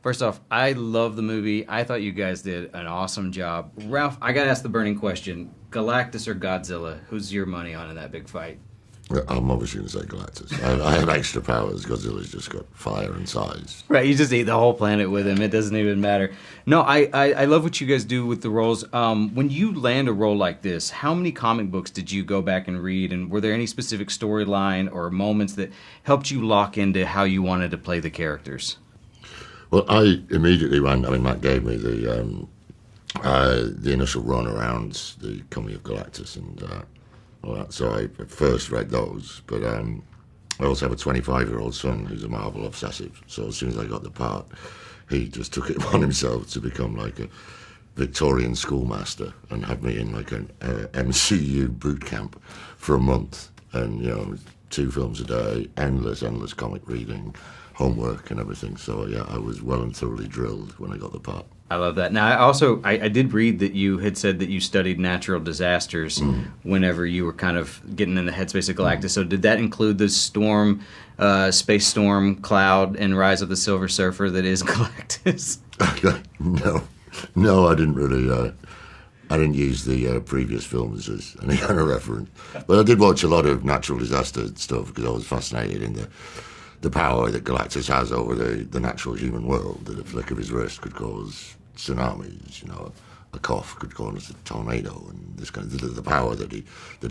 First off, I love the movie. I thought you guys did an awesome job. Ralph, I gotta ask the burning question. Galactus or Godzilla? Who's your money on in that big fight? I'm obviously going to say Galactus. I have extra powers. Godzilla's just got fire and size. Right, you just eat the whole planet with him. It doesn't even matter. No, I love what you guys do with the roles. When you land a role like this, how many comic books did you go back and read? And were there any specific storyline or moments that helped you lock into how you wanted to play the characters? Well, I immediately went, Matt gave me the initial run around the coming of Galactus and all that. So I first read those, but I also have a 25-year-old son who's a Marvel obsessive. So as soon as I got the part, he just took it upon himself to become like a Victorian schoolmaster and have me in like an MCU boot camp for a month. And, 2 films a day, endless comic reading, homework and everything. So, yeah, I was well and thoroughly drilled when I got the part. I love that. Now, I did read that you had said that you studied natural disasters whenever you were kind of getting in the headspace of Galactus. So did that include the storm, space storm, cloud, and Rise of the Silver Surfer that is Galactus? No, I didn't really... I didn't use the previous films as any kind of reference. But I did watch a lot of natural disaster stuff because I was fascinated in the power that Galactus has over the natural human world, that a flick of his wrist could cause tsunamis, a cough could cause a tornado, and this kind of the power that he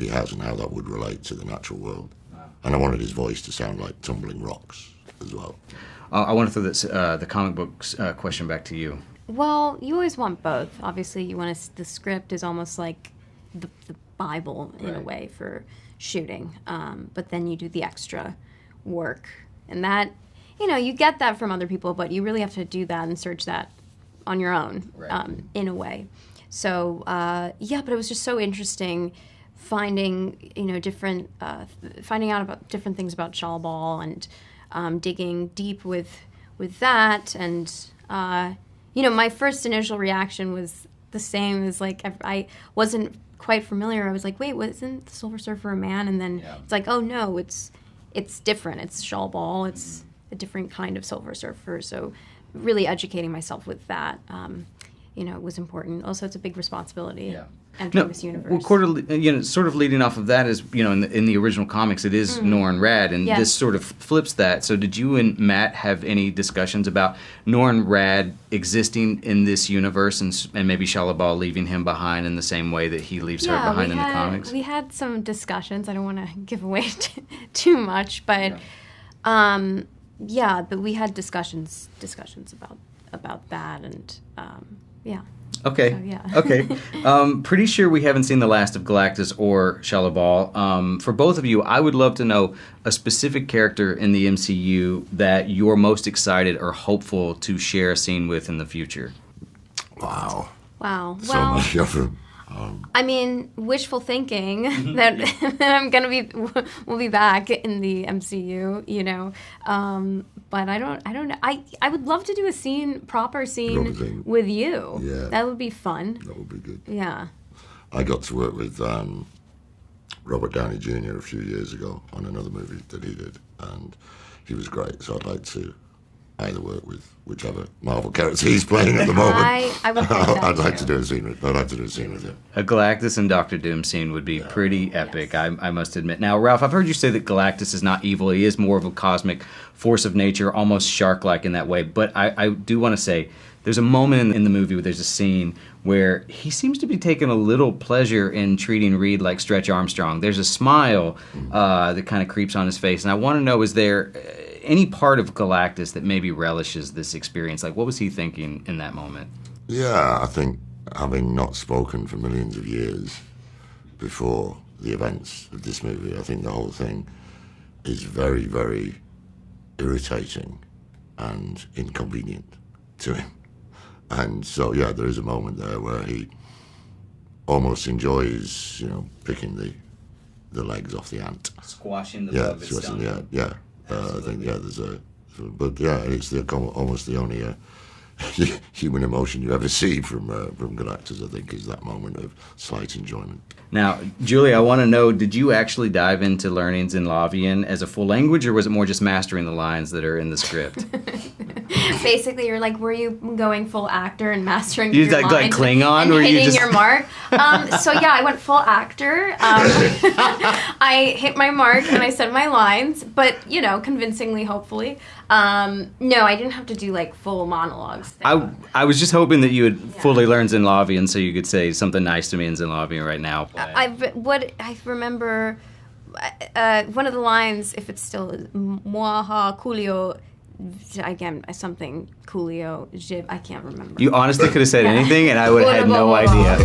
has and how that would relate to the natural world. Wow. And I wanted his voice to sound like tumbling rocks as well. I want to throw this, the comic books question back to you. Well, you always want both. Obviously, the script is almost like the Bible in a way for shooting, but then you do the extra work. And that, you get that from other people, but you really have to do that and search that on your own, in a way. So, but it was just so interesting finding out about different things about Shallball and digging deep with that. And, my first initial reaction was the same as, I wasn't quite familiar. I was like, wait, wasn't the Silver Surfer a man? And then it's like, oh, no, it's different. It's Shallball. It's a different kind of Silver Surfer. So really educating myself with that, it was important. Also, it's a big responsibility entering this universe. Well, sort of leading off of that is, in the original comics, it is Norrin Rad, and this sort of flips that. So did you and Matt have any discussions about Norrin Rad existing in this universe and maybe Shallball leaving him behind in the same way that he leaves her behind in the comics? We had some discussions. I don't want to give away too much, but but we had discussions about that, and Okay. So, yeah. Okay. Pretty sure we haven't seen the last of Galactus or Shallball. For both of you, I would love to know a specific character in the MCU that you're most excited or hopeful to share a scene with in the future. Wow. So much of them. Wishful thinking that we'll be back in the MCU, but I don't know. I would love to do a proper scene with you. Yeah. That would be fun. That would be good. Yeah. I got to work with Robert Downey Jr. a few years ago on another movie that he did, and he was great. So I'd like to either work with whichever Marvel character he's playing at the moment. I would like that I'd like to do a scene with him. A Galactus and Doctor Doom scene would be pretty epic, yes. I must admit. Now, Ralph, I've heard you say that Galactus is not evil. He is more of a cosmic force of nature, almost shark-like in that way. But I do want to say, there's a moment in the movie where there's a scene where he seems to be taking a little pleasure in treating Reed like Stretch Armstrong. There's a smile that kind of creeps on his face. And I want to know, is there any part of Galactus that maybe relishes this experience? Like, what was he thinking in that moment? Yeah, I think having not spoken for millions of years before the events of this movie, I think the whole thing is very, very irritating and inconvenient to him. And so, there is a moment there where he almost enjoys, picking the legs off the ant. Squashing the butt of its stomach. I think, there's a... But, it's almost the only human emotion you ever see from Galactus, I think, is that moment of slight enjoyment. Now, Julie, I want to know, did you actually dive into learning Zinlavian as a full language, or was it more just mastering the lines that are in the script? Basically, you're like, were you going full actor and mastering You your like lines Klingon, and or you hitting just your mark? So yeah, I went full actor. I hit my mark and I said my lines, but convincingly, hopefully. No, I didn't have to do like full monologues. I was just hoping that you would fully learn Zinlavian so you could say something nice to me in Zinlavian right now. I remember one of the lines, if it's still Mwaha Coolio, again something Coolio, I can't remember. You honestly could have said anything, and I would have had no idea.